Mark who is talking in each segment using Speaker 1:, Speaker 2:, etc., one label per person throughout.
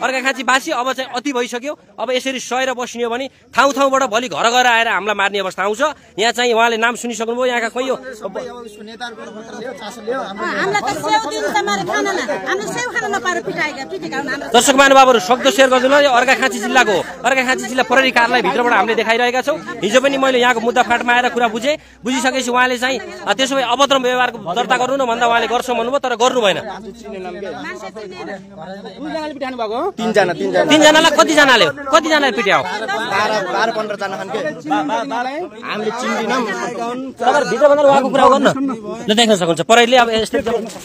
Speaker 1: अर्घाखाँची बासी अब चाहिँ अति भइसक्यो। अब यसरी सहेर बस्ने हो भने ठाउँ ठाउँबाट भोलि घर घर आएर हामीलाई मार्ने अवस्था आउँछ। यहाँ चाहिँ उहाँले नाम सुनिसक्नुभयो यहाँका खोइ हो दर्शक महानुभावहरू सक्दो सेयर गरिदिनु। यो अर्घाखाँची जिल्लाको अर्घाखाँची जिल्ला प्रहरी कार्यालय भित्रबाट हामीले देखाइरहेका छौँ। हिजो पनि मैले यहाँको मुद्दा फाटमा आएर कुरा बुझिसकेपछि उहाँले चाहिँ त्यसो भए अभद्र व्यवहारको दर्ता गर्नु न भन्दा उहाँले गर्छ भन्नुभयो, तर गर्नु भएन। तीनजनालाई कतिजनाले पिट्यायो?
Speaker 2: 12-15 जना खानके हामीले चिन्दिनौँ।
Speaker 1: तपाईहरु भित्रभन्दा उहाँको कुरा गर्नु ल देख्न सक्नुहुन्छ। प्रहरीले अब यस्तो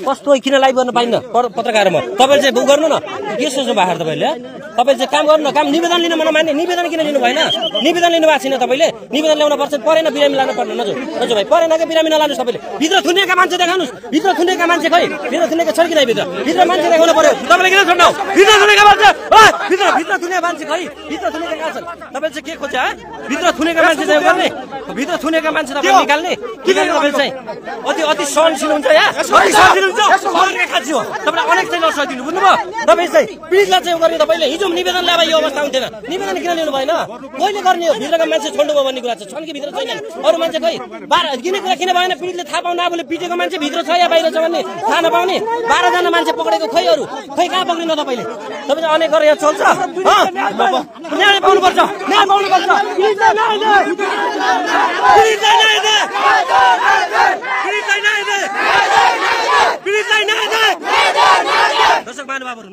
Speaker 1: कस्तो किन लाइभ गर्न पाइन्न पत्रकारमा? तपाईले चाहिँ गर्नु न, के सोच्नु बाहिर तपाईले? तपाईले चाहिँ काम गर्नु न, काम निवेदन लिन मनमान्ने। निवेदन किन लिनु भएन? निवेदन लिनु भएको छैन तपाईले? निवेदन ल्याउन पर्छ, परेन बिरामी लानु पर्ने नजु भाइ, परेन कि बिरामी नलानु। तपाईले भित्र थुनेका मान्छे देखाउनुस्। भित्र थुनेका मान्छे खै? भित्र थुनेका छ कि नै? भित्र मान्छे देखाउनु पर्यो। तपाईले किन छोड्नु? भित्र थुनेका मान्छे भित्र थुनेका मान्छे खै? भित्र थुनेका कहाँ छन्? तपाईले चाहिँ के खोज्छ? भित्र थुनेका मान्छे चाहिँ गर्ने? भित्र थुनेका मान्छे तपाईले निकाल्ने के गर्ने? तपाईले चाहिँ अति सहनशील हुन्छ। यहाँ सहनशील हुन्छ। अर्घाखाँची हो, तपाईले अनेक चाहिँ नसकिदिनु, बुझ्नुभयो? तपाईले चाहिँ पीडितलाई चाहिँ गर्ने। तपाईले हिजो निवेदन ल्याए यो अवस्था हुन्थेन। निवेदन किन लिनु भएन? कहिले गर्ने हो? भित्रका मान्छे छोड्नुभयो भन्ने कुरा छ। छन् कि भित्र छैन? अरू मान्छे खै? किन कुरा किन भएन? पीडितले थाहा पाउनु आफूले पिटेको मान्छे भित्र छ या बाहिर छ भन्ने थाहा नपाउने 12 जना मान्छे पक्रेको खै? अरू खै कहाँ पक्रिनु? तपाईले चाहिँ अनेक गरेर यहाँ चल्छ। न्याय पाउनुपर्छ, न्याय पाउनुपर्छ। दर्शक महानुभावहरू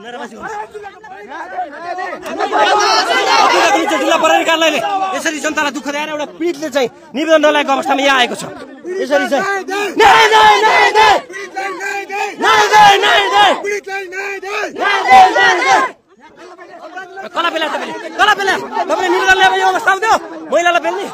Speaker 1: जिल्ला प्रहरी कार्यालयले यसरी जनतालाई दुःख दिएर एउटा पीडितले चाहिँ निवेदन नलागेको अवस्थामा यहाँ आएको छ। यसरी चाहिँ कला पेला तपाईँले निवेदन ल्याएर यो अवस्था आउँथ्यो। महिलालाई पेल्ने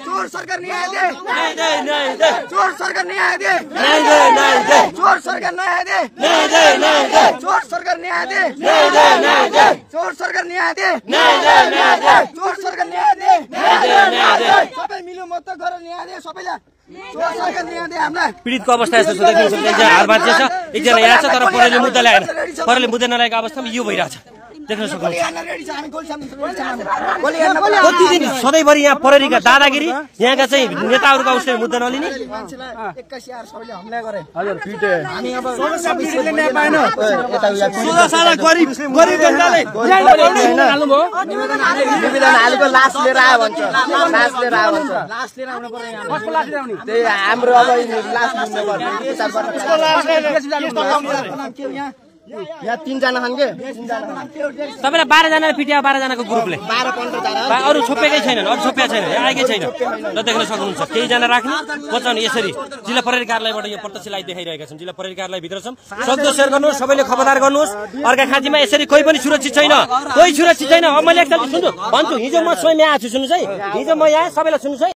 Speaker 2: चोर सरकार न्याय दे, चोर सरकार न्याय दे, चोर सरकार न्याय दे, चोर सरकार न्याय दे, चोर सरकार न्याय दे, चोर सरकार न्याय दे, सबै मिल्यो मत गरेर न्याय दे सबैलाई। चोर सरकार न्याय दे हामीलाई।
Speaker 1: पीडितको अवस्था यस्तो छ, देख्न सक्नुहुन्छ। हार बाँचे छ, एकजना यहाँ छ, तर प्रहरीले मुद्दा ल्याएन। प्रहरीले मुद्दा नल्याएको अवस्थामा यो भइरहेछ, देख्न सक्नुहुन्छ। कति दिन सधैँभरि यहाँ प्रहरीका दादागिरी, यहाँका चाहिँ नेताहरूका उसले मुद्दा नलिने।
Speaker 2: निवेदन हालेको लास लिएर आयो भन्छ, लास लिएर आयो भन्छ। त्यही हाम्रो अब लास लिनु पर्ने। यहाँ 3 जना छन् के?
Speaker 1: तपाईलाई 12 जनाले पिट्या, 12 जनाको ग्रुपले
Speaker 2: 12-15 जना।
Speaker 1: अरू छोपेकै छैनन्, अरू छोप्या छैन, यहाँ आएकै छैन। र देख्न सक्नुहुन्छ केही जना राख्ने बचाउने। यसरी जिल्ला प्रहरी कार्यालयबाट यो प्रत्यक्ष लाइभ देखाइरहेका छन्। जिल्ला प्रहरी कार्यालय भित्र छौँ। सक्दो सेयर गर्नुहोस्, सबैले खबरदार गर्नुहोस्। अर्घाखाँचीमा यसरी कोही पनि सुरक्षित छैन, कोही सुरक्षित छैन। अब मैले एकचोटि सुन्नु भन्छु, हिजो म स्वयं यहाँ आएको छु, सुन्नुहोस् है। हिजो म यहाँ सबैलाई सुन्नुहोस् है।